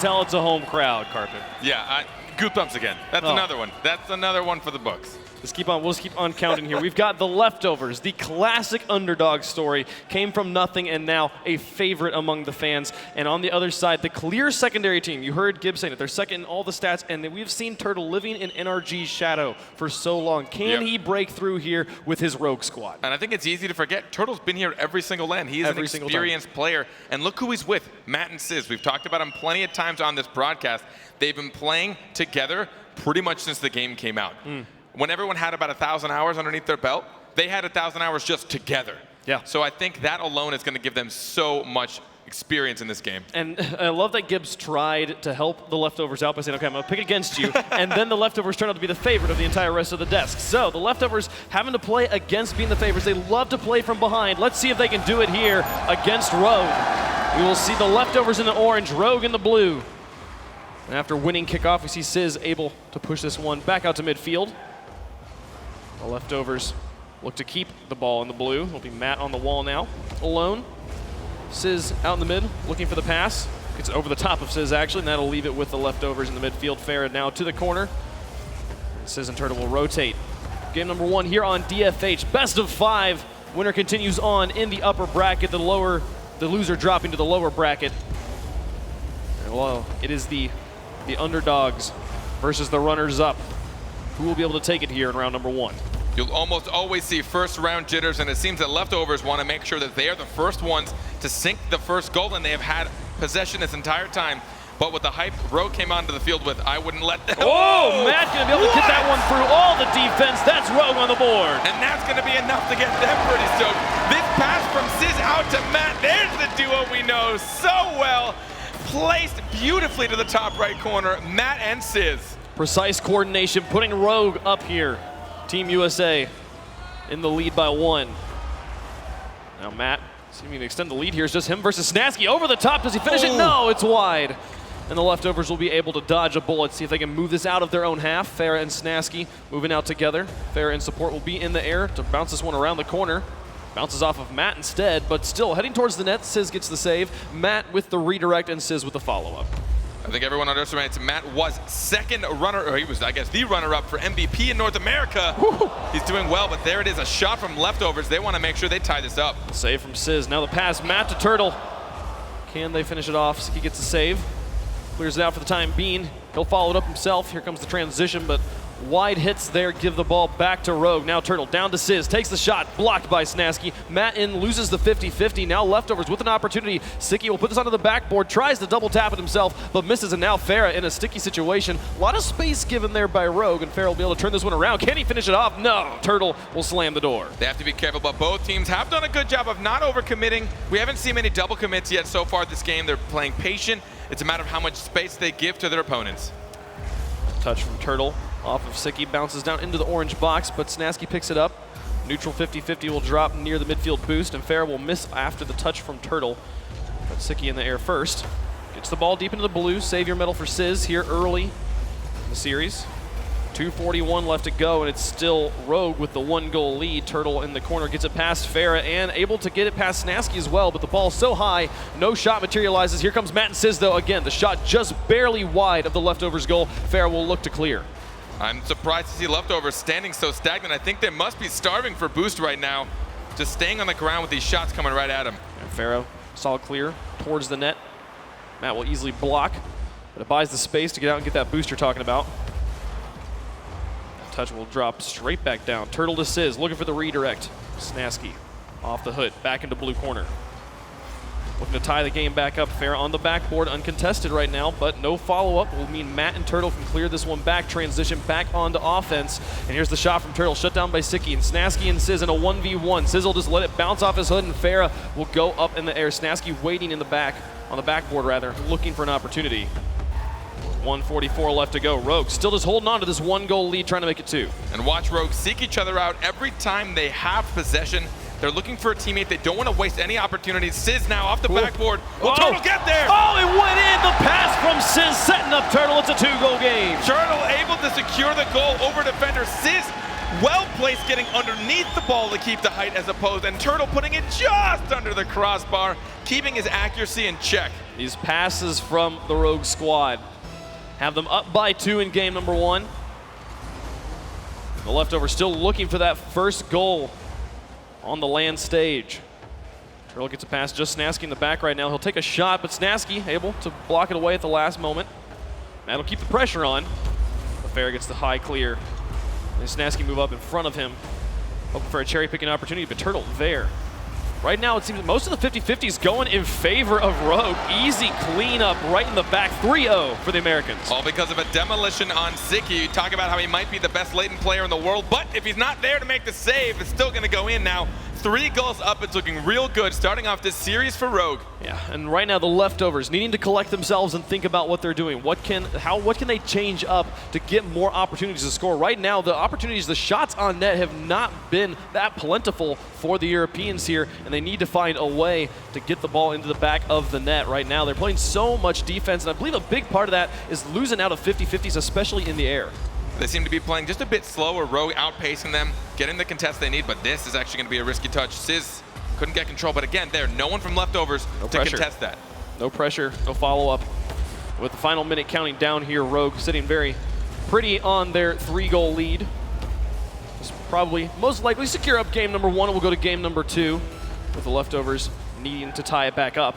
tell it's a home crowd, Carpet. Yeah, goosebumps again. That's another one. That's another one for the books. We'll just keep on counting here. We've got The Leftovers, the classic underdog story. Came from nothing and now a favorite among the fans. And on the other side, the clear secondary team. You heard Gibbs saying it. They're second in all the stats, and we've seen Turtle living in NRG's shadow for so long. Can he break through here with his Rogue squad? And I think it's easy to forget. Turtle's been here every single LAN. He is an experienced player. And look who he's with, Matt and Sizz. We've talked about him plenty of times on this broadcast. They've been playing together pretty much since the game came out. When everyone had about 1,000 hours underneath their belt, they had 1,000 hours just together. Yeah. So I think that alone is going to give them so much experience in this game. And I love that Gibbs tried to help the Leftovers out by saying, okay, I'm going to pick against you. And then the Leftovers turned out to be the favorite of the entire rest of the desk. So the Leftovers having to play against being the favorites. They love to play from behind. Let's see if they can do it here against Rogue. We will see the Leftovers in the orange, Rogue in the blue. And after winning kickoff, we see Sizz able to push this one back out to midfield. The Leftovers look to keep the ball in the blue. It'll be Matt on the wall now, alone. Sizz out in the mid, looking for the pass. Gets over the top of Sizz, actually, and that'll leave it with the Leftovers in the midfield. Farah now to the corner. And Sizz and Turtle will rotate. Game number 1 here on DFH. Best of 5. Winner continues on in the upper bracket. The loser dropping to the lower bracket. And well, it is the underdogs versus the runners-up. Who will be able to take it here in round number 1? You'll almost always see first round jitters, and it seems that Leftovers want to make sure that they are the first ones to sink the first goal, and they have had possession this entire time. But with the hype Rogue came onto the field with, I wouldn't let them. Oh, Matt's going to be able to get that one through all the defense. That's Rogue on the board. And that's going to be enough to get them pretty stoked. This pass from Sizz out to Matt. There's the duo we know so well. Placed beautifully to the top right corner, Matt and Sizz. Precise coordination, putting Rogue up here. Team USA in the lead by 1. Now Matt seeming to extend the lead here. It's just him versus Snasky. Over the top, does he finish it? No, it's wide. And the Leftovers will be able to dodge a bullet, see if they can move this out of their own half. Farah and Snasky moving out together. Farah in support will be in the air to bounce this one around the corner. Bounces off of Matt instead, but still heading towards the net. Sizz gets the save. Matt with the redirect and Sizz with the follow-up. I think everyone underestimates Matt was second runner, or he was, I guess, the runner-up for MVP in North America. He's doing well, but there it is, a shot from Leftovers. They want to make sure they tie this up. Save from Sizz. Now the pass, Matt to Turtle. Can they finish it off? He gets the save. Clears it out for the time being. He'll follow it up himself. Here comes the transition, but wide hits there, give the ball back to Rogue. Now Turtle down to Sizz, takes the shot, blocked by Snasky. Matt in, loses the 50-50. Now Leftovers with an opportunity. Sicky will put this onto the backboard, tries to double tap it himself, but misses, and now Farah in a sticky situation. A lot of space given there by Rogue, and Farah will be able to turn this one around. Can he finish it off? No. Turtle will slam the door. They have to be careful, but both teams have done a good job of not overcommitting. We haven't seen many double commits yet so far this game. They're playing patient. It's a matter of how much space they give to their opponents. Touch from Turtle. Off of Sicky, bounces down into the orange box, but Snasky picks it up. Neutral 50-50 will drop near the midfield boost, and Farah will miss after the touch from Turtle. But Sicky in the air first. Gets the ball deep into the blue. Savior medal for Sizz here early in the series. 2:41 left to go, and it's still Rogue with the 1-goal lead. Turtle in the corner gets it past Farah and able to get it past Snasky as well, but the ball's so high, no shot materializes. Here comes Matt and Sizz, though. Again, the shot just barely wide of the Leftovers goal. Farah will look to clear. I'm surprised to see Leftovers standing so stagnant. I think they must be starving for boost right now. Just staying on the ground with these shots coming right at him. And Farah, solid clear towards the net. Matt will easily block, but it buys the space to get out and get that boost you're talking about. Touch will drop straight back down. Turtle to Sizz, looking for the redirect. Snasky off the hood, back into blue corner. Looking to tie the game back up. Farah on the backboard, uncontested right now, but no follow-up will mean Matt and Turtle can clear this one back, transition back onto offense. And here's the shot from Turtle, shut down by Sicky, and Snasky and Sizz in a 1v1. Sizz will just let it bounce off his hood, and Farah will go up in the air. Snasky waiting in the back, on the backboard rather, looking for an opportunity. 1:44 left to go. Rogue still just holding on to this 1-goal lead, trying to make it 2. And watch Rogue seek each other out every time they have possession. They're looking for a teammate. They don't want to waste any opportunities. Sizz now off the backboard. Will Turtle get there? Oh, it went in. The pass from Sizz setting up Turtle. It's a 2-goal game. Turtle able to secure the goal over defender. Sizz well placed, getting underneath the ball to keep the height as opposed, and Turtle putting it just under the crossbar. keeping his accuracy in check. These passes from the Rogue squad have them up by 2 in game number 1. The leftovers still looking for that first goal on the land stage. Turtle gets a pass, just Snasky in the back right now. He'll take a shot, but Snasky able to block it away at the last moment. That'll keep the pressure on. Farah gets the high clear. And Snasky move up in front of him, hoping for a cherry picking opportunity, but Turtle there. Right now, it seems that most of the 50-50s going in favor of Rogue. Easy cleanup right in the back, 3-0 for the Americans. All because of a demolition on Ziki. You talk about how he might be the best latent player in the world, but if he's not there to make the save, it's still going to go in now. 3 goals up, it's looking real good, starting off this series for Rogue. Yeah, and right now the leftovers needing to collect themselves and think about what they're doing. What can they change up to get more opportunities to score? Right now, the opportunities, the shots on net have not been that plentiful for the Europeans here, and they need to find a way to get the ball into the back of the net. Right now, they're playing so much defense, and I believe a big part of that is losing out of 50-50s, especially in the air. They seem to be playing just a bit slower, Rogue outpacing them, getting the contest they need, but this is actually going to be a risky touch. Sizz couldn't get control, but again, no one from leftovers to contest that. No pressure, no follow-up. With the final minute counting down here, Rogue sitting very pretty on their 3-goal lead. This probably most likely secure up game number 1, and we'll go to game number 2 with the leftovers needing to tie it back up.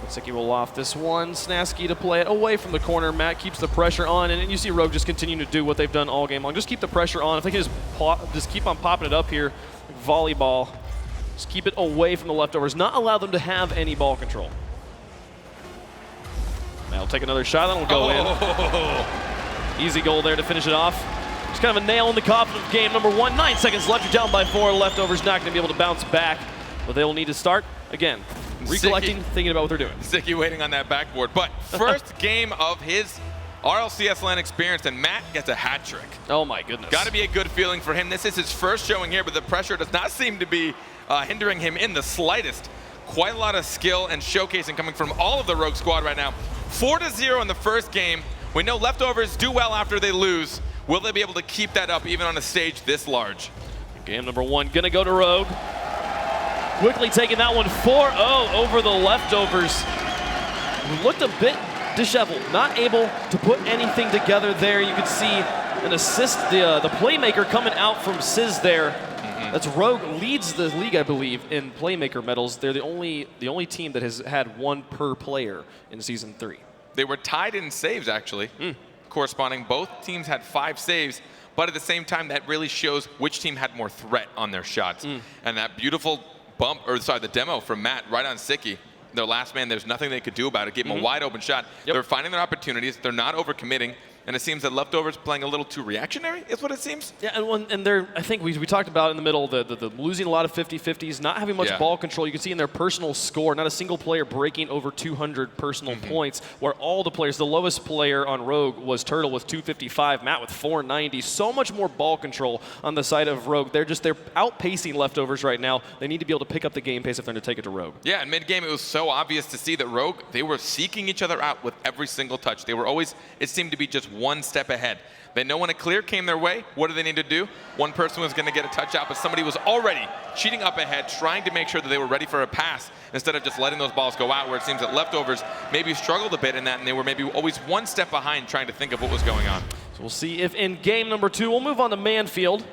Ziki will loft this one. Snasky to play it away from the corner. Matt keeps the pressure on, and you see Rogue just continuing to do what they've done all game long. Just keep the pressure on. If they can just keep on popping it up here, like volleyball. Just keep it away from the leftovers. Not allow them to have any ball control. Matt will take another shot. That'll go in. Easy goal there to finish it off. Just kind of a nail in the coffin of game number 1. 9 seconds left. You're down by 4. Leftovers not going to be able to bounce back, but they'll need to start again. Recollecting, thinking about what they're doing. Ziki waiting on that backboard. But first game of his RLCS LAN experience, and Matt gets a hat trick. Oh my goodness. Got to be a good feeling for him. This is his first showing here, but the pressure does not seem to be hindering him in the slightest. Quite a lot of skill and showcasing coming from all of the Rogue squad right now. 4-0 in the first game. We know leftovers do well after they lose. Will they be able to keep that up even on a stage this large? Game number 1 gonna go to Rogue. Quickly taking that one 4-0 over the leftovers. Looked a bit disheveled, not able to put anything together there. You could see an assist, the playmaker coming out from Sizz there. That's Rogue leads the league, I believe, in playmaker medals. They're the only team that has had 1 per player in Season 3. They were tied in saves, actually. Corresponding, both teams had 5 saves, but at the same time, that really shows which team had more threat on their shots. And that beautiful the demo from Matt right on Ziki. Their last man, there's nothing they could do about it. Gave him a wide open shot. They're finding their opportunities. They're not overcommitting. And it seems that leftovers playing a little too reactionary is what it seems. Yeah, and they're, I think we talked about in the middle, the losing a lot of 50-50s, not having much ball control. You can see in their personal score, not a single player breaking over 200 personal points, where all the players, the lowest player on Rogue was Turtle with 255, Matt with 490. So much more ball control on the side of Rogue. They're outpacing leftovers right now. They need to be able to pick up the game pace if they're going to take it to Rogue. Yeah, in mid-game, it was so obvious to see that Rogue, they were seeking each other out with every single touch. They were always, it seemed to be just one step ahead. They know when a clear came their way, what do they need to do? One person was going to get a touch out, but somebody was already cheating up ahead, trying to make sure that they were ready for a pass instead of just letting those balls go out, where it seems that leftovers maybe struggled a bit in that, and they were maybe always one step behind trying to think of what was going on. So we'll see if in game number 2, we'll move on to Manfield,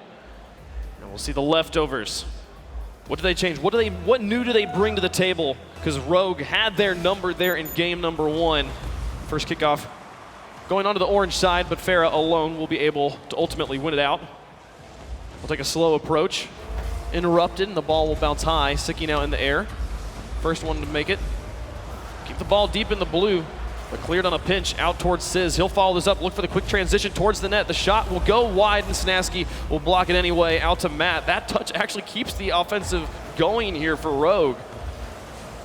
and we'll see the leftovers. What do they change? What new do they bring to the table? Because Rogue had their number there in game number 1. First kickoff going onto the orange side, but Farah alone will be able to ultimately win it out. We'll take a slow approach. Interrupted, and the ball will bounce high, sticking out in the air. First one to make it. Keep the ball deep in the blue, but cleared on a pinch out towards Sizz. He'll follow this up, look for the quick transition towards the net. The shot will go wide, and Snasky will block it anyway, out to Matt. That touch actually keeps the offensive going here for Rogue.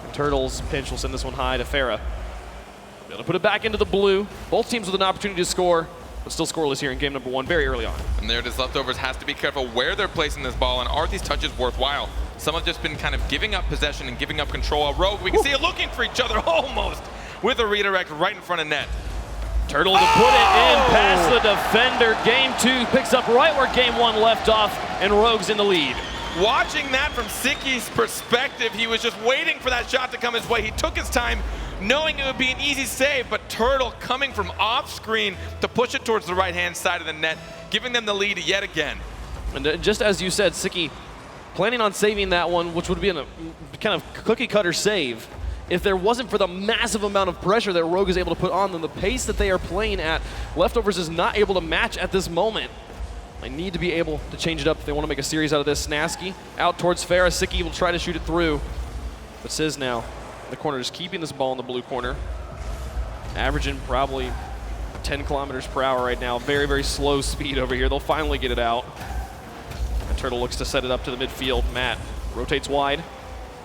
And Turtles pinch will send this one high to Farah. Able to put it back into the blue. Both teams with an opportunity to score, but still scoreless here in game number 1 very early on. And there it is. Leftovers has to be careful where they're placing this ball, and are these touches worthwhile? Some have just been kind of giving up possession and giving up control. Rogue, we can see it looking for each other almost with a redirect right in front of net. Turtle to put it in past the defender. Game 2 picks up right where game 1 left off, and Rogue's in the lead. Watching that from Siki's perspective, he was just waiting for that shot to come his way. He took his time, knowing it would be an easy save, but Turtle coming from off screen to push it towards the right-hand side of the net, giving them the lead yet again. And just as you said, Siki planning on saving that one, which would be a kind of cookie-cutter save. If there wasn't for the massive amount of pressure that Rogue is able to put on them, the pace that they are playing at, Leftovers is not able to match at this moment. They need to be able to change it up if they want to make a series out of this. Snasky out towards Farah. Siki will try to shoot it through. But Sizz now in the corner, just keeping this ball in the blue corner. Averaging probably 10 kilometers per hour right now. Very, very slow speed over here. They'll finally get it out. And Turtle looks to set it up to the midfield. Matt rotates wide.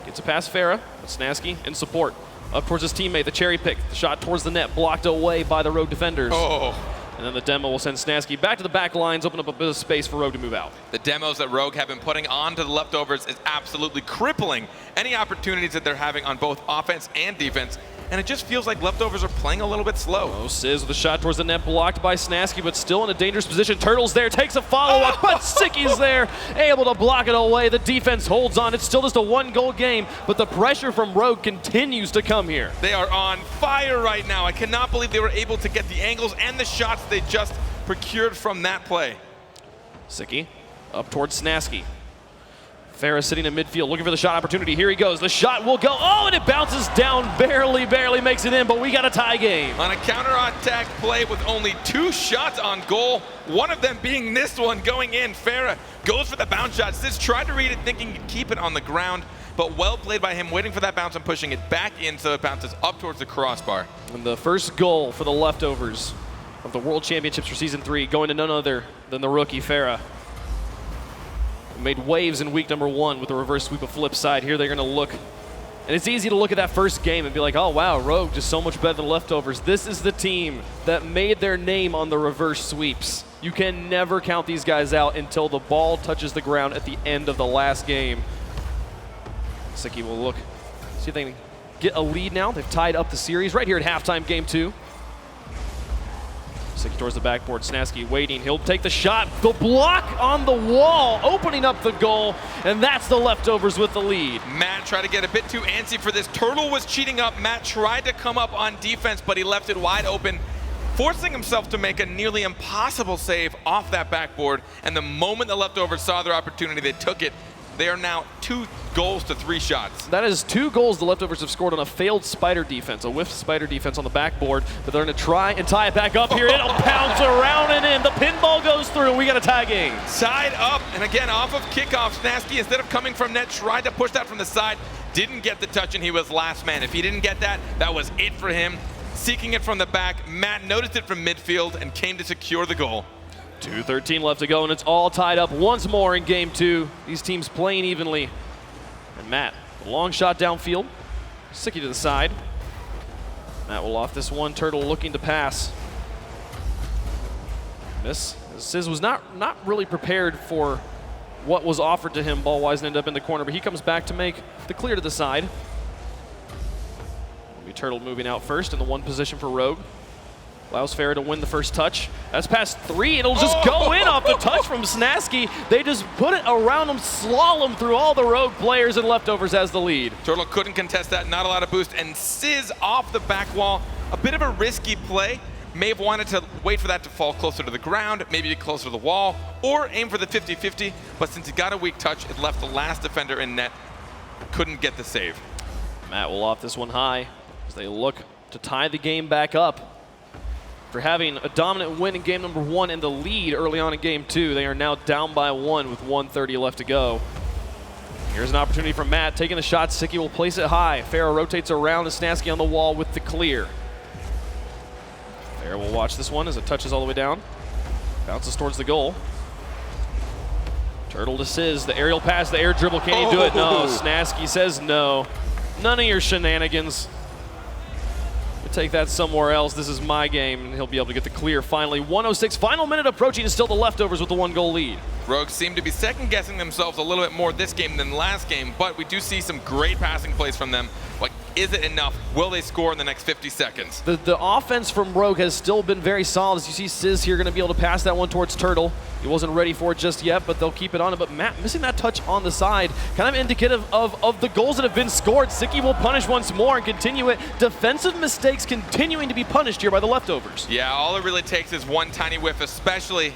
Gets it past Farah. But Snasky in support. Up towards his teammate, the cherry pick. The shot towards the net, blocked away by the Rogue defenders. Oh. And then the demo will send Snasky back to the back lines, open up a bit of space for Rogue to move out. The demos that Rogue have been putting onto the Leftovers is absolutely crippling any opportunities that they're having on both offense and defense. And it just feels like Leftovers are playing a little bit slow. Oh, Sizz with a shot towards the net, blocked by Snasky, but still in a dangerous position. Turtle's there, takes a follow-up, but Siki's there, able to block it away. The defense holds on. It's still just a one-goal game, but the pressure from Rogue continues to come here. They are on fire right now. I cannot believe they were able to get the angles and the shots they just procured from that play. Siki up towards Snasky. Farah sitting in midfield, looking for the shot opportunity. Here he goes. The shot will go. Oh, and it bounces down. Barely makes it in, but we got a tie game. On a counter-attack play with only 2 shots on goal, one of them being this one going in. Farah goes for the bounce shot. Sizz tried to read it, thinking he'd keep it on the ground, but well played by him, waiting for that bounce and pushing it back in so it bounces up towards the crossbar. And the first goal for the Leftovers of the World Championships for Season 3 going to none other than the rookie Farah. Made waves in week number 1 with a reverse sweep of flip side. Here they're going to look, and it's easy to look at that first game and be like, oh wow, Rogue just so much better than Leftovers. This is the team that made their name on the reverse sweeps. You can never count these guys out until the ball touches the ground at the end of the last game. Siki will look, see if they can get a lead now. They've tied up the series right here at halftime, game 2. Siki towards the backboard, Snasky waiting, he'll take the shot, the block on the wall, opening up the goal, and that's the Leftovers with the lead. Matt tried to get a bit too antsy for this. Turtle was cheating up. Matt tried to come up on defense, but he left it wide open, forcing himself to make a nearly impossible save off that backboard, and the moment the Leftovers saw their opportunity, they took it. They are now 2 goals to 3 shots. That is 2 goals the Leftovers have scored on a failed spider defense, a whiffed spider defense on the backboard, but they're going to try and tie it back up here. It'll bounce around and in. The pinball goes through, and we got a tie game. Tied up, and again, off of kickoff, Snasky, instead of coming from net, tried to push that from the side, didn't get the touch, and he was last man. If he didn't get that, that was it for him. Seeking it from the back, Matt noticed it from midfield and came to secure the goal. 2:13 left to go, and it's all tied up once more in game 2. These teams playing evenly. And Matt, the long shot downfield. Siki to the side. Matt will off this one. Turtle looking to pass. Miss. Sizz was not really prepared for what was offered to him ball-wise and ended up in the corner, but he comes back to make the clear to the side. It'll be Turtle moving out first in the 1 position for Rogue. Allows Farah to win the first touch. That's past 3. It'll just go in off the touch from Snasky. They just put it around him, slalom through all the Rogue players, and Leftovers has the lead. Turtle couldn't contest that, not a lot of boost. And Sizz off the back wall, a bit of a risky play. May have wanted to wait for that to fall closer to the ground, maybe get closer to the wall, or aim for the 50-50. But since he got a weak touch, it left the last defender in net. Couldn't get the save. Matt will off this one high as they look to tie the game back up. For having a dominant win in game number 1 and the lead early on in game 2, they are now down by 1 with 1:30 left to go. Here's an opportunity from Matt, taking the shot. Siki will place it high. Farah rotates around, and Snasky on the wall with the clear. Farah will watch this one as it touches all the way down. Bounces towards the goal. Turtle to Sizz, the aerial pass, the air dribble. Can he do it? No, Snasky says no. None of your shenanigans. Take that somewhere else. This is my game, and he'll be able to get the clear finally. 1:06, final minute approaching, and still the Leftovers with the 1-goal lead. Rogue seem to be second-guessing themselves a little bit more this game than last game, but we do see some great passing plays from them. Like, is it enough? Will they score in the next 50 seconds? The offense from Rogue has still been very solid. As you see Sizz here going to be able to pass that one towards Turtle. He wasn't ready for it just yet, but they'll keep it on him. But Matt missing that touch on the side, kind of indicative of the goals that have been scored. Sicky will punish once more and continue it. Defensive mistakes continuing to be punished here by the leftovers. Yeah, all it really takes is one tiny whiff, especially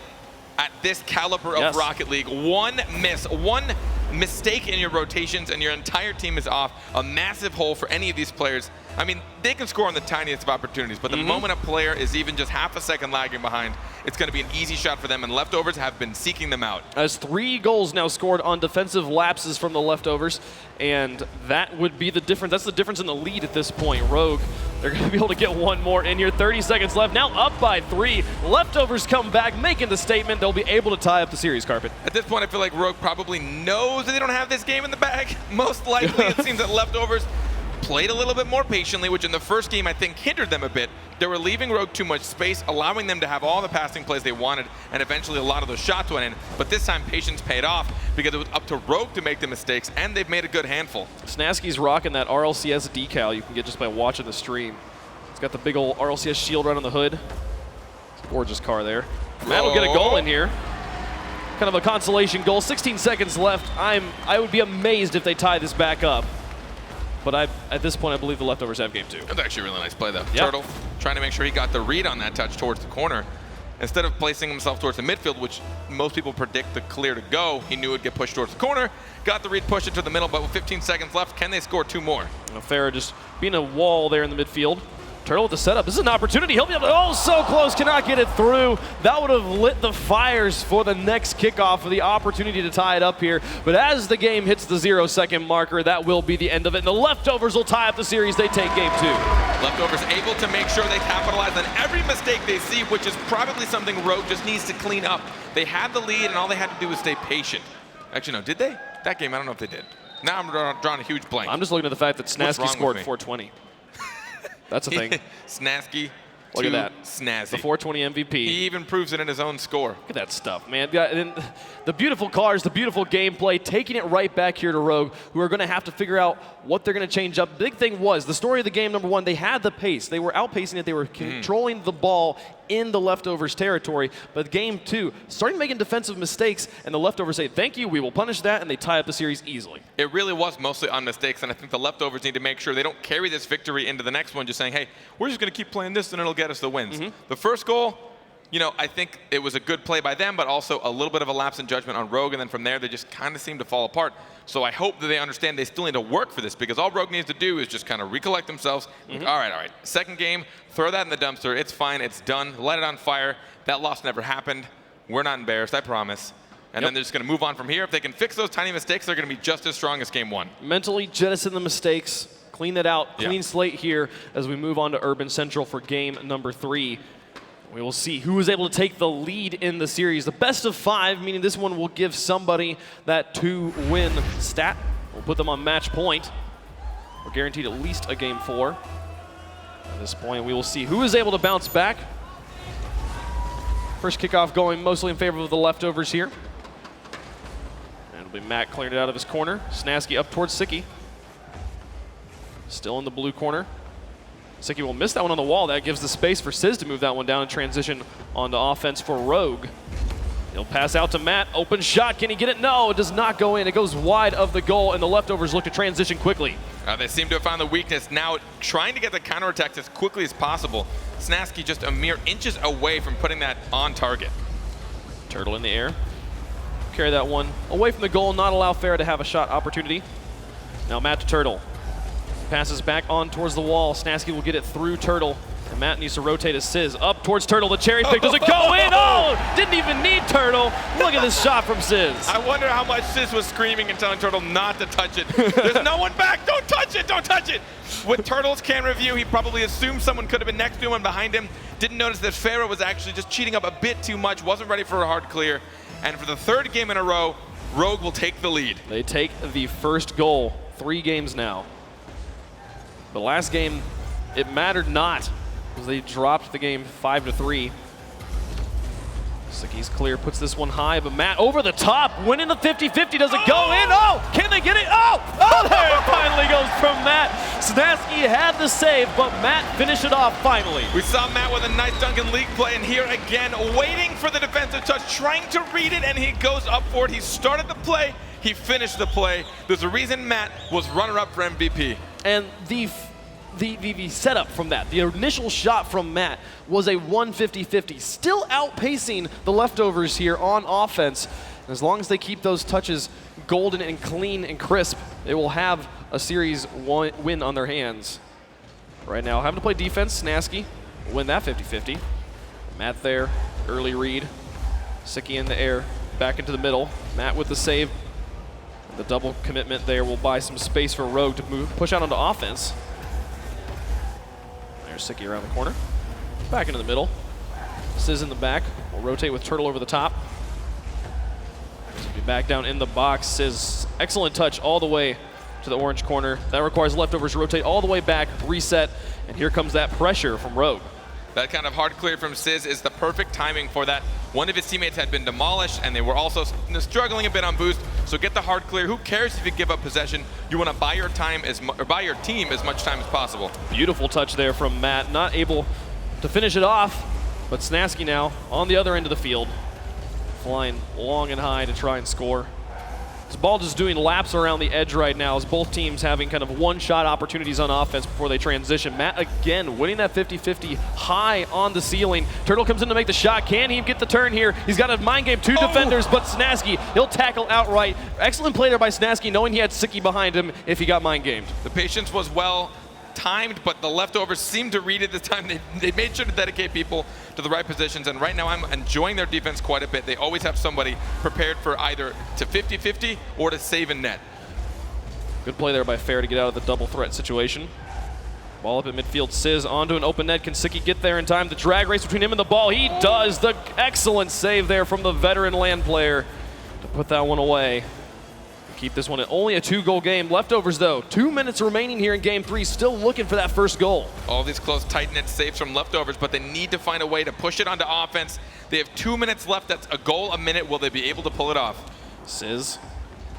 at this caliber of Rocket League. One miss, one mistake in your rotations and your entire team is off. A massive hole for any of these players. I mean, they can score on the tiniest of opportunities, but the moment a player is even just half a second lagging behind, it's going to be an easy shot for them, and leftovers have been seeking them out. As 3 goals now scored on defensive lapses from the leftovers, and that would be the difference. That's the difference in the lead at this point. Rogue, they're going to be able to get one more in here. 30 seconds left, now up by 3. Leftovers come back, making the statement. They'll be able to tie up the series, Carpet. At this point, I feel like Rogue probably knows that they don't have this game in the bag. Most likely, it seems that leftovers played a little bit more patiently, which in the first game I think hindered them a bit. They were leaving Rogue too much space, allowing them to have all the passing plays they wanted, and eventually a lot of those shots went in. But this time patience paid off because it was up to Rogue to make the mistakes, and they've made a good handful. Snasky's rocking that RLCS decal you can get just by watching the stream. It's got the big old RLCS shield right on the hood. It's a gorgeous car there. Matt will get a goal in here. Kind of a consolation goal. 16 seconds left. I would be amazed if they tie this back up. But at this point, I believe the leftovers have game 2. That's actually a really nice play, though. Yep. Turtle trying to make sure he got the read on that touch towards the corner. Instead of placing himself towards the midfield, which most people predict the clear to go, he knew it would get pushed towards the corner, got the read, pushed it to the middle, but with 15 seconds left, can they score 2 more? Farah just being a wall there in the midfield. Turtle with the setup. This is an opportunity. He'll be able to, oh, so close, cannot get it through. That would have lit the fires for the next kickoff for the opportunity to tie it up here. But as the game hits the 0-second marker, that will be the end of it. And the leftovers will tie up the series. They take game 2. Leftovers able to make sure they capitalize on every mistake they see, which is probably something Rogue just needs to clean up. They had the lead, and all they had to do was stay patient. Actually, no, did they? That game, I don't know if they did. Now I'm drawing a huge blank. I'm just looking at the fact that Snasky scored 420. That's a thing. Snasky. Look at that. Snazzy. The 420 MVP. He even proves it in his own score. Look at that stuff, man. And the beautiful cars, the beautiful gameplay, taking it right back here to Rogue, who are going to have to figure out what they're going to change up. Big thing was, the story of the game, number 1, they had the pace. They were outpacing it. They were controlling the ball in the leftovers territory. But game 2, starting making defensive mistakes, and the leftovers say, thank you, we will punish that, and they tie up the series easily. It really was mostly on mistakes, and I think the leftovers need to make sure they don't carry this victory into the next one, just saying, hey, we're just going to keep playing this, and it'll get us the wins. The first goal, you know, I think it was a good play by them, but also a little bit of a lapse in judgment on Rogue, and then from there, they just kind of seem to fall apart. So I hope that they understand they still need to work for this, because all Rogue needs to do is just kind of recollect themselves. All right. Second game, throw that in the dumpster. It's fine. It's done. Let it on fire. That loss never happened. We're not embarrassed, I promise. And then they're just going to move on from here. If they can fix those tiny mistakes, they're going to be just as strong as game 1. Mentally jettison the mistakes, clean it out, clean slate here as we move on to Urban Central for game number 3. We will see who is able to take the lead in the series. The best of 5, meaning this one will give somebody that 2-win stat. We'll put them on match point. We're guaranteed at least a game 4. At this point, we will see who is able to bounce back. First kickoff going mostly in favor of the leftovers here. And it'll be Matt clearing it out of his corner. Snasky up towards Sicky. Still in the blue corner. Sicky will miss that one on the wall. That gives the space for Sizz to move that one down and transition onto offense for Rogue. He'll pass out to Matt. Open shot. Can he get it? No, it does not go in. It goes wide of the goal, and the leftovers look to transition quickly. They seem to have found the weakness. Now trying to get the counterattack as quickly as possible. Snasky just a mere inches away from putting that on target. Turtle in the air. Carry that one away from the goal, not allow Farah to have a shot opportunity. Now Matt to Turtle. Passes back on towards the wall. Snasky will get it through Turtle. And Matt needs to rotate his Sizz up towards Turtle. The cherry pick. Does it go in? Oh! Didn't even need Turtle. Look at this shot from Sizz. I wonder how much Sizz was screaming and telling Turtle not to touch it. There's no one back. Don't touch it. Don't touch it. With Turtle's camera view, he probably assumed someone could have been next to him and behind him. Didn't notice that Farah was actually just cheating up a bit too much. Wasn't ready for a hard clear. And for the 3rd game in a row, Rogue will take the lead. They take the first goal. 3 games now. The last game, it mattered not, because they dropped the game 5-3. Sicky's clear, puts this one high, but Matt over the top, winning the 50-50, does it go in? Oh, can they get it? Oh, there it finally goes from Matt. Snasky had the save, but Matt finished it off finally. We saw Matt with a nice dunk in league play, and here again, waiting for the defensive touch, trying to read it, and he goes up for it. He started the play, he finished the play. There's a reason Matt was runner-up for MVP. And the setup from that, the initial shot from Matt was a 150-50, still outpacing the leftovers here on offense. And as long as they keep those touches golden and clean and crisp, they will have a series win on their hands. Right now, having to play defense, Snasky will win that 50-50. Matt there, early read. Sicky in the air, back into the middle. Matt with the save. The double commitment there will buy some space for Rogue to push out onto offense. Sicky around the corner. Back into the middle. Sizz in the back. We'll rotate with Turtle over the top. Be back down in the box. Sizz, excellent touch all the way to the orange corner. That requires leftovers to rotate all the way back, reset, and here comes that pressure from Rogue. That kind of hard clear from Sizz is the perfect timing for that. One of his teammates had been demolished, and they were also struggling a bit on boost. So get the hard clear. Who cares if you give up possession? You want to buy your time buy your team as much time as possible. Beautiful touch there from Matt. Not able to finish it off, but Snasky now on the other end of the field, flying long and high to try and score. This ball just doing laps around the edge right now as both teams having kind of one-shot opportunities on offense before they transition. Matt again winning that 50-50 high on the ceiling. Turtle comes in to make the shot. Can he get the turn here? He's got a mind game, two defenders, but Snasky, he'll tackle outright. Excellent play there by Snasky, knowing he had Sicky behind him if he got mind gamed. The patience was well timed, but the leftovers seemed to read it this time. They made sure to dedicate people to the right positions, and right now I'm enjoying their defense quite a bit. They always have somebody prepared for either to 50-50 or to save and net. Good play there by Fair to get out of the double threat situation. Ball up at midfield, Sizz onto an open net. Can Sicky get there in time? The drag race between him and the ball. He does. The excellent save there from the veteran land player to put that one away. Keep this one at only a 2-goal game. Leftovers, though, 2 minutes remaining here in Game 3, still looking for that first goal. All these close, tight-knit saves from leftovers, but they need to find a way to push it onto offense. They have 2 minutes left. That's a goal a minute. Will they be able to pull it off? Sizz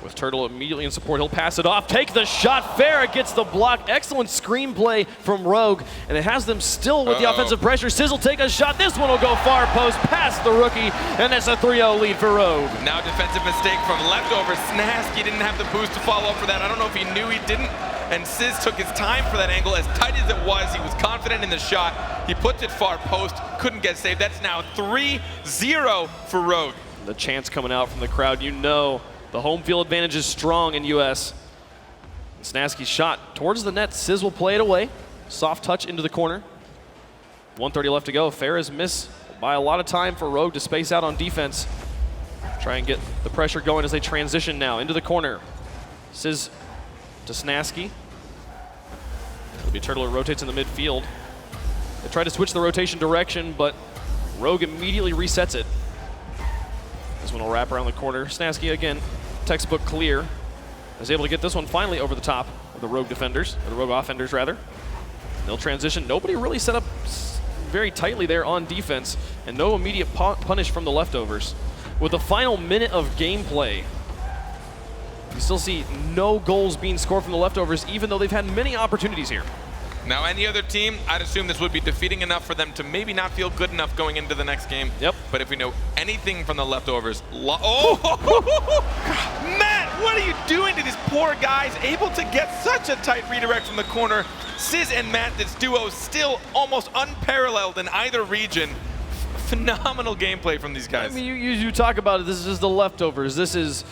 with Turtle immediately in support. He'll pass it off. Take the shot. Farrah gets the block. Excellent screenplay from Rogue, and it has them still with the offensive pressure. Sizz will take a shot. This one will go far post past the rookie, and it's a 3-0 lead for Rogue. Now defensive mistake from leftovers. Snasky didn't have the boost to follow up for that. I don't know if he knew he didn't, and Sizz took his time for that angle. As tight as it was, he was confident in the shot. He puts it far post, couldn't get saved. That's now 3-0 for Rogue. The chants coming out from the crowd, you know the home field advantage is strong in US. Snasky's shot towards the net. Sizz will play it away. Soft touch into the corner. 1:30 left to go. Farrah's miss by a lot of time for Rogue to space out on defense. Try and get the pressure going as they transition now into the corner. Sizz to Snasky. It'll be Turtle who rotates in the midfield. They try to switch the rotation direction, but Rogue immediately resets it. This one will wrap around the corner. Snasky again, textbook clear. Is able to get this one finally over the top of the Rogue defenders, or the Rogue offenders rather. They'll transition. Nobody really set up very tightly there on defense, and no immediate punish from the leftovers. With the final minute of gameplay, you still see no goals being scored from the leftovers, even though they've had many opportunities here. Now, any other team, I'd assume this would be defeating enough for them to maybe not feel good enough going into the next game. Yep. But if we know anything from the leftovers, Matt, what are you doing to these poor guys? Able to get such a tight redirect from the corner. Sizz and Matt, this duo, still almost unparalleled in either region. Phenomenal gameplay from these guys. I mean, you talk about it. This is the leftovers. This is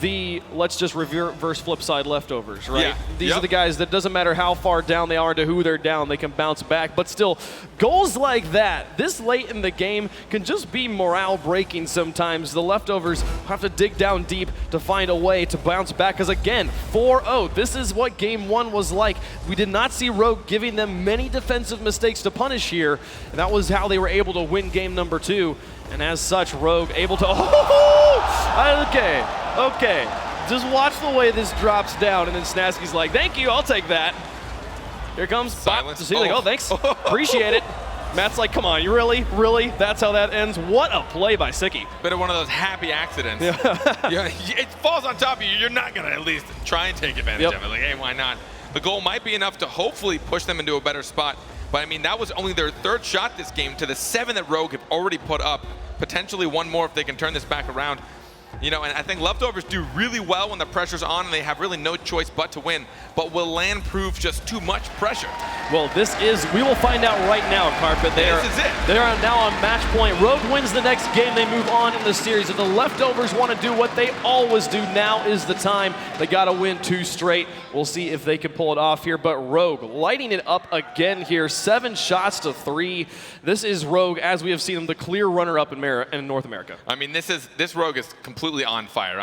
the let's just reverse flip side leftovers, right? Yeah. These are the guys that doesn't matter how far down they are to who they're down, they can bounce back. But still, goals like that, this late in the game, can just be morale breaking sometimes. The leftovers have to dig down deep to find a way to bounce back. Because again, 4-0, this is what game 1 was like. We did not see Rogue giving them many defensive mistakes to punish here. And that was how they were able to win game number 2. And as such, Rogue able to, okay. Just watch the way this drops down, and then Snasky's like, thank you, I'll take that. Here comes silence. Like, oh, thanks, appreciate it. Matt's like, come on, you really? Really? That's how that ends? What a play by Sicky. Bit of one of those happy accidents. Yeah. It falls on top of you. You're not going to at least try and take advantage of it. Like, hey, why not? The goal might be enough to hopefully push them into a better spot. But, I mean, that was only their 3rd shot this game to the 7 that Rogue have already put up. Potentially 1 more if they can turn this back around. You know, and I think Leftovers do really well when the pressure's on and they have really no choice but to win. But will LAN prove just too much pressure? Well, we will find out right now, Carpet. This is it. They are now on match point. Rogue wins the next game. They move on in the series. If the Leftovers want to do what they always do, now is the time. They got to win 2 straight. We'll see if they can pull it off here. But Rogue lighting it up again here. 7 shots to 3. This is Rogue, as we have seen him, the clear runner-up in North America. I mean, this Rogue is completely on fire.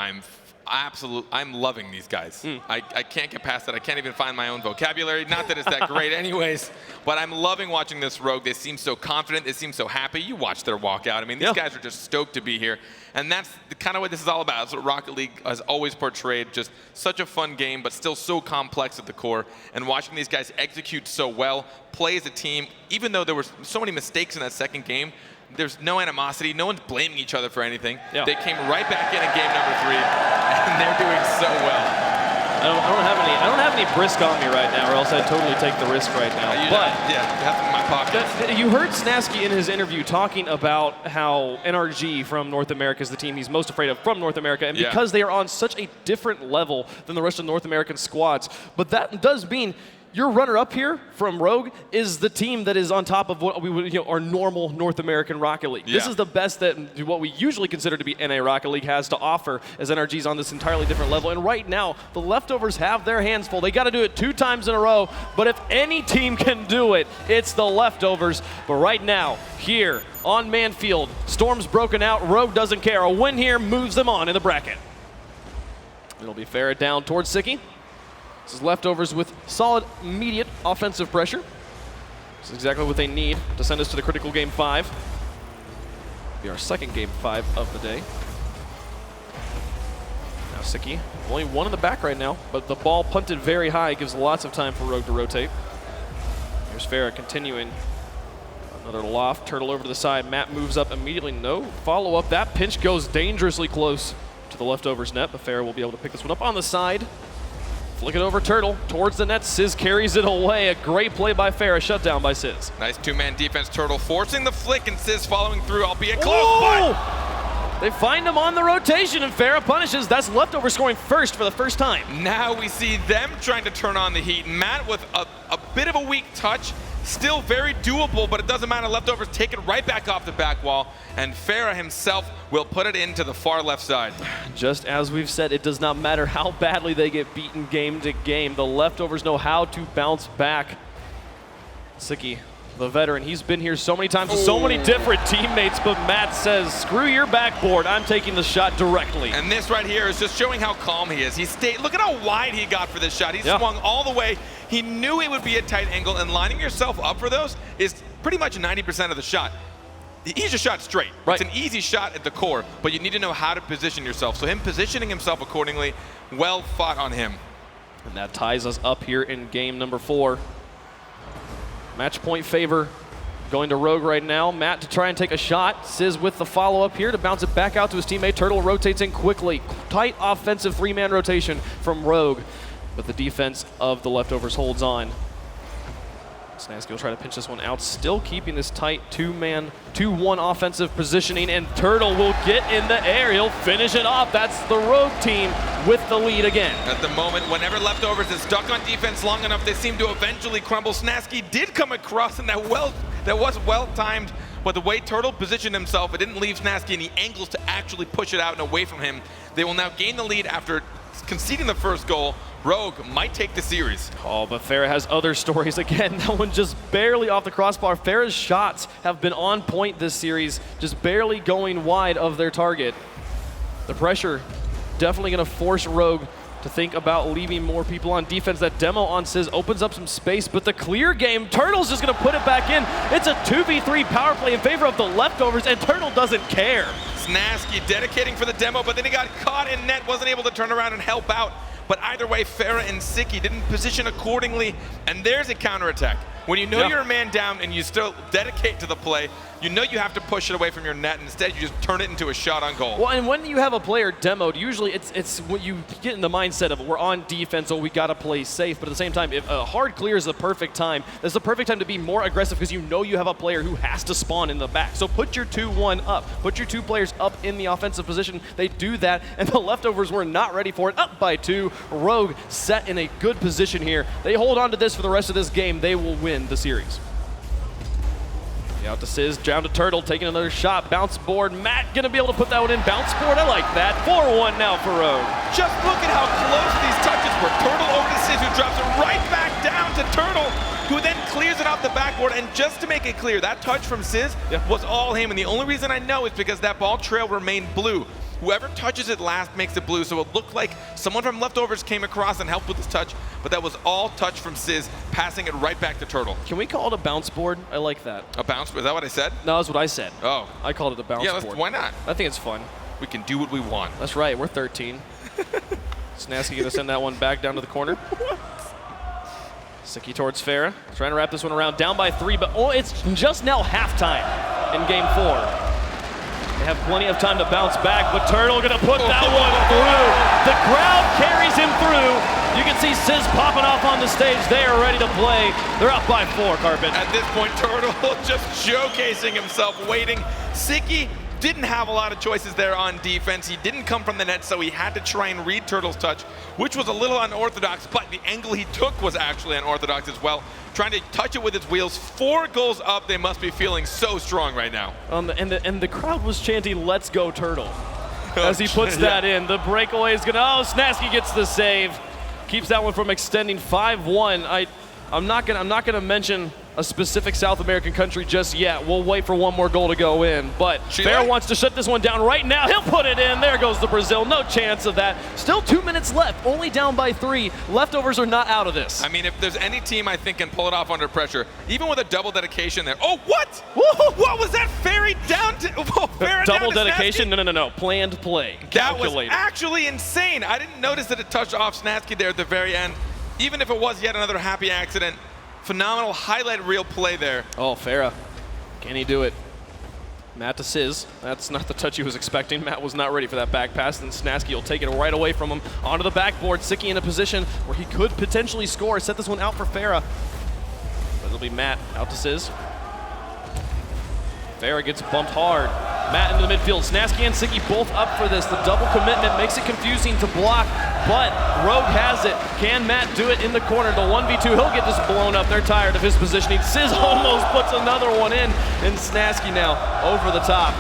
I'm loving these guys. I can't get past that. I can't even find my own vocabulary. Not that it's that great anyways, but I'm loving watching this Rogue. They seem so confident. They seem so happy. You watch their walkout. I mean, these guys are just stoked to be here. And that's kind of what this is all about. That's what Rocket League has always portrayed. Just such a fun game, but still so complex at the core. And watching these guys execute so well, play as a team, even though there were so many mistakes in that second game, there's no animosity. No one's blaming each other for anything. Yeah. They came right back in game number 3, and they're doing so well. I don't have any brisk on me right now, or else I'd totally take the risk right now. Yeah, you have them in my pocket. You heard Snasky in his interview talking about how NRG from North America is the team he's most afraid of from North America, and because they are on such a different level than the rest of the North American squads. But that does mean your runner-up here from Rogue is the team that is on top of what we would, our normal North American Rocket League. This is the best that what we usually consider to be NA Rocket League has to offer, as NRG's on this entirely different level. And right now, the Leftovers have their hands full. They got to do it 2 times in a row. But if any team can do it, it's the Leftovers. But right now, here on Manfield, Storm's broken out. Rogue doesn't care. A win here moves them on in the bracket. It'll be Farah down towards Sicky. This is Leftovers with solid, immediate offensive pressure. This is exactly what they need to send us to the critical game 5. Be our second game 5 of the day. Now Sicky, only 1 in the back right now, but the ball punted very high, gives lots of time for Rogue to rotate. Here's Farah continuing. Another loft, turtle over to the side. Matt moves up immediately. No follow-up. That pinch goes dangerously close to the Leftovers net, but Farah will be able to pick this one up on the side. Flick it over, Turtle, towards the net. Sizz carries it away. A great play by Farah, shut down by Sizz. Nice 2-man defense, Turtle forcing the flick, and Sizz following through, albeit close, but they find him on the rotation, and Farah punishes. That's Leftover scoring first for the first time. Now we see them trying to turn on the heat. Matt with a bit of a weak touch, still very doable, but it doesn't matter. Leftovers take it right back off the back wall, and Farah himself will put it into the far left side. Just as we've said, it does not matter how badly they get beaten game to game. The Leftovers know how to bounce back. Sicky, the veteran, he's been here so many times with so many different teammates, but Matt says, screw your backboard, I'm taking the shot directly. And this right here is just showing how calm he is. He stayed, look at how wide he got for this shot. He swung all the way. He knew it would be a tight angle, and lining yourself up for those is pretty much 90% of the shot. He just shot straight. It's an easy shot at the core, but you need to know how to position yourself. So him positioning himself accordingly, well fought on him. And that ties us up here in game number 4. Match point favor going to Rogue right now. Matt to try and take a shot. Sizz with the follow-up here to bounce it back out to his teammate. Turtle rotates in quickly. Tight offensive 3-man rotation from Rogue, but the defense of the Leftovers holds on. Snasky will try to pinch this one out, still keeping this tight 2-man, 2-1 offensive positioning, and Turtle will get in the air. He'll finish it off. That's the Rogue team with the lead again. At the moment, whenever Leftovers is stuck on defense long enough, they seem to eventually crumble. Snasky did come across, and that was well-timed, but the way Turtle positioned himself, it didn't leave Snasky any angles to actually push it out and away from him. They will now gain the lead after conceding the first goal. Rogue might take the series. Oh, but Farah has other stories. Again, that one just barely off the crossbar. Farah's shots have been on point this series, just barely going wide of their target. The pressure definitely going to force Rogue to think about leaving more people on defense. That demo on Sizz opens up some space, but the clear game, Turtle's just going to put it back in. It's a 2v3 power play in favor of the Leftovers, and Turtle doesn't care. Snasky dedicating for the demo, but then he got caught in net, wasn't able to turn around and help out. But either way, Farah and Sicky didn't position accordingly, and there's a counterattack. When you know you're a man down and you still dedicate to the play, you know you have to push it away from your net. Instead, you just turn it into a shot on goal. Well, and when you have a player demoed, usually it's when you get in the mindset of we're on defense, so we got to play safe. But at the same time, if a hard clear is the perfect time, that's the perfect time to be more aggressive because you know you have a player who has to spawn in the back. So put your 2-1 up. Put your 2 players up in the offensive position. They do that, and the leftovers were not ready for it. Up by 2. Rogue set in a good position here. They hold on to this for the rest of this game. They will win the series. Out to Sizz, down to Turtle, taking another shot. Bounce board. Matt gonna be able to put that one in. Bounce board, I like that. 4-1 now for Rogue. Just look at how close these touches were. Turtle over to Sizz, who drops it right back down to Turtle, who then clears it off the backboard. And just to make it clear, that touch from Sizz was all him. And the only reason I know is because that ball trail remained blue. Whoever touches it last makes it blue, so it looked like someone from leftovers came across and helped with this touch, but that was all touch from Sizz, passing it right back to Turtle. Can we call it a bounce board? I like that. A bounce? Is that what I said? No, that's what I said. Oh. I called it a bounce board. Why not? I think it's fun. We can do what we want. That's right, we're 13. Snasky gonna send that one back down to the corner. Sicky towards Farah, trying to wrap this one around, down by 3, but it's just now halftime in game 4. They have plenty of time to bounce back, but Turtle gonna put that one through. The crowd carries him through. You can see Sizz popping off on the stage. They are ready to play. They're up by 4, Carpet. At this point, Turtle just showcasing himself, waiting. Sicky didn't have a lot of choices there on defense. He didn't come from the net, so he had to try and read Turtle's touch, which was a little unorthodox, but the angle he took was actually unorthodox as well. Trying to touch it with his wheels. 4 goals up. They must be feeling so strong right now. And the crowd was chanting, "Let's go, Turtle," as he puts that in. The breakaway is gonna, Snasky gets the save. Keeps that one from extending 5-1. I'm not gonna mention a specific South American country just yet. We'll wait for one more goal to go in. But Fair wants to shut this one down right now. He'll put it in. There goes the Brazil. No chance of that. Still 2 minutes left. Only down by 3. Leftovers are not out of this. I mean, if there's any team I think can pull it off under pressure, even with a double dedication there. Oh, what? Woo-hoo. What was that? Ferry down to Farah double down to dedication? Snasky? No. Planned play. That was Calculated. actually insane. I didn't notice that it touched off Snasky there at the very end. Even if it was yet another happy accident. Phenomenal highlight reel play there. Oh, Farah. Can he do it? Matt to Sizz. That's not the touch he was expecting. Matt was not ready for that back pass, and Snasky will take it right away from him. Onto the backboard. Sicky in a position where he could potentially score. Set this one out for Farah. But it'll be Matt out to Sizz. Farah gets bumped hard. Matt into the midfield. Snasky and Sicky both up for this. The double commitment makes it confusing to block, but Rogue has it. Can Matt do it in the corner? The 1v2, he'll get this blown up. They're tired of his positioning. Sizz almost puts another one in, and Snasky now over the top.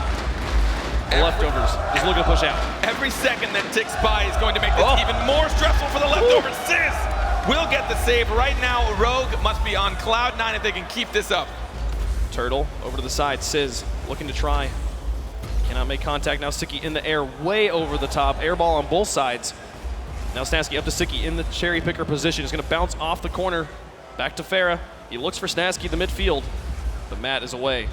The leftovers is looking to push out. Every second that ticks by is going to make this even more stressful for the leftovers. Sizz will get the save. Right now, Rogue must be on cloud 9 if they can keep this up. Turtle over to the side. Sizz looking to try. Cannot make contact. Now Sicky in the air, way over the top. Air ball on both sides. Now Snasky up to Sicky in the cherry picker position. He's going to bounce off the corner. Back to Farah. He looks for Snasky in the midfield, but Matt is away.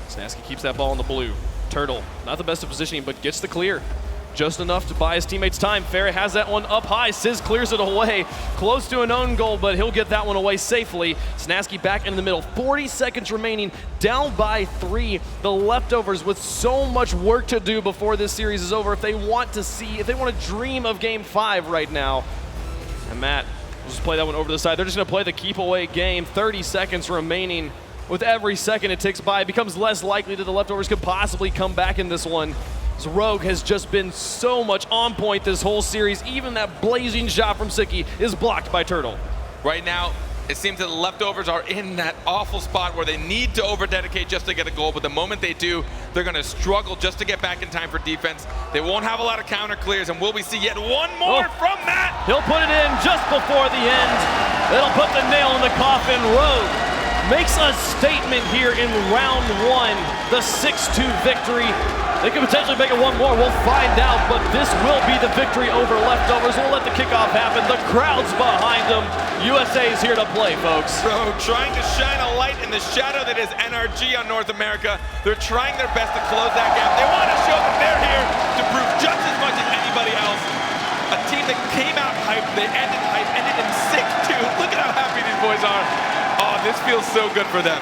Snasky keeps that ball in the blue. Turtle, not the best of positioning, but gets the clear. Just enough to buy his teammates time. Farah has that one up high. Sizz clears it away. Close to an own goal, but he'll get that one away safely. Snasky back in the middle. 40 seconds remaining, down by 3. The leftovers with so much work to do before this series is over. If they want to dream of game 5 right now. And Matt will just play that one over to the side. They're just gonna play the keep away game. 30 seconds remaining. With every second it ticks by, it becomes less likely that the leftovers could possibly come back in this one. Rogue has just been so much on point this whole series. Even that blazing shot from Sicky is blocked by Turtle. Right now, it seems that the leftovers are in that awful spot where they need to over-dedicate just to get a goal, but the moment they do, they're going to struggle just to get back in time for defense. They won't have a lot of counter clears, and will we see yet one more from Matt? He'll put it in just before the end. It'll put the nail in the coffin. Rogue makes a statement here in round 1, the 6-2 victory. They could potentially make it one more. We'll find out, but this will be the victory over leftovers. We'll let the kickoff happen. The crowd's behind them. USA is here to play, folks. Rogue trying to shine a light in the shadow that is NRG on North America. They're trying their best to close that gap. They want to show that they're here to prove just as much as anybody else. A team that came out hyped, they ended hype, ended in 6-2. Look at how happy these boys are. this feels so good for them.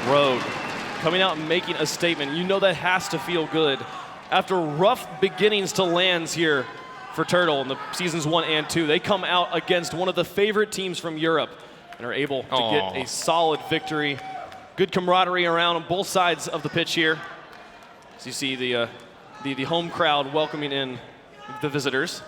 Rogue coming out and making a statement. You know that has to feel good. After rough beginnings to lands here for Turtle in the seasons 1 and 2, they come out against one of the favorite teams from Europe and are able to get a solid victory. Good camaraderie around on both sides of the pitch here. As you see the home crowd welcoming in the visitors.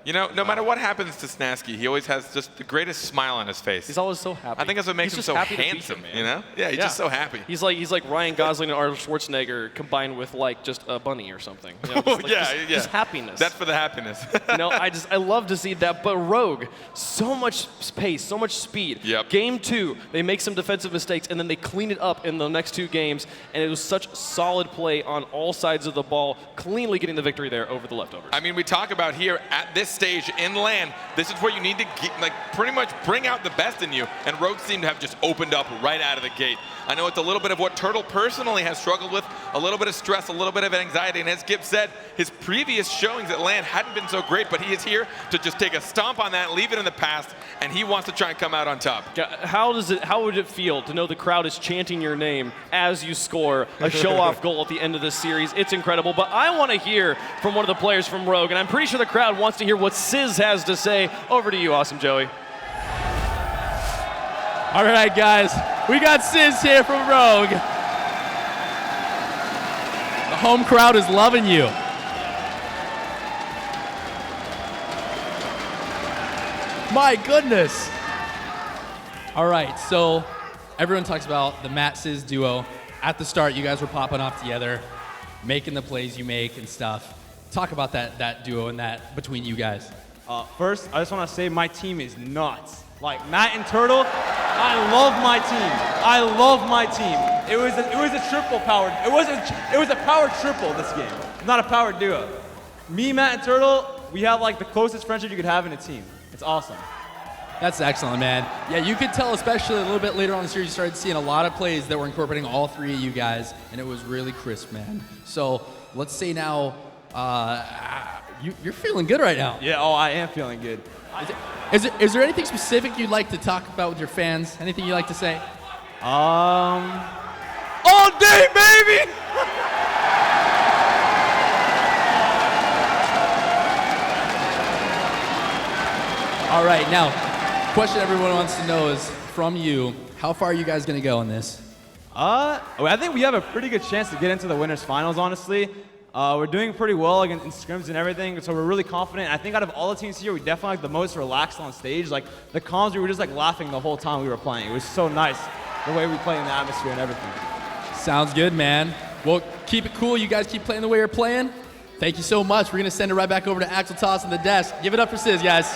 You know, no matter what happens to Snasky, he always has just the greatest smile on his face. He's always so happy. I think that's what makes him so handsome, you know? Yeah, he's just so happy. He's like Ryan Gosling and Arnold Schwarzenegger combined with like just a bunny or something. You know, just happiness. That's for the happiness. You know, I love to see that. But Rogue, so much pace, so much speed. Yep. Game 2, they make some defensive mistakes and then they clean it up in the next 2 games. And it was such solid play on all sides of the ball, cleanly getting the victory there over the leftovers. I mean, we talk about here at this stage in LAN, this is where you need to pretty much bring out the best in you, and Rogue seemed to have just opened up right out of the gate. I know it's a little bit of what Turtle personally has struggled with, a little bit of stress, a little bit of anxiety, and as Gibbs said, his previous showings at LAN hadn't been so great, but he is here to just take a stomp on that, leave it in the past, and he wants to try and come out on top. How would it feel to know the crowd is chanting your name as you score a show-off goal at the end of this series? It's incredible, but I want to hear from one of the players from Rogue, and I'm pretty sure the crowd wants to hear what Sizz has to say. Over to you, Awesome Joey. All right, guys, we got Sizz here from Rogue. The home crowd is loving you. My goodness. All right, so everyone talks about the Matt Sizz duo. At the start, you guys were popping off together, making the plays you make and stuff. Talk about that duo and that between you guys. First, I just want to say my team is nuts. Like Matt and Turtle, I love my team. I love my team. It was a triple powered. It was a power triple this game, not a power duo. Me, Matt, and Turtle, we have like the closest friendship you could have in a team. It's awesome. That's excellent, man. Yeah, you could tell, especially a little bit later on in the series, you started seeing a lot of plays that were incorporating all 3 of you guys, and it was really crisp, man. So let's say now, you're feeling good right now. Yeah, I am feeling good. Is there anything specific you'd like to talk about with your fans? Anything you'd like to say? All day, baby! All right, now, question everyone wants to know is from you, how far are you guys going to go in this? I think we have a pretty good chance to get into the winners finals, honestly. We're doing pretty well in scrims and everything, so we're really confident. I think out of all the teams here, we definitely like the most relaxed on stage. Like the comms, we were just like laughing the whole time we were playing. It was so nice, the way we play in the atmosphere and everything. Sounds good, man. Well, keep it cool. You guys keep playing the way you're playing. Thank you so much. We're going to send it right back over to Axel Toss on the desk. Give it up for Sizz, guys.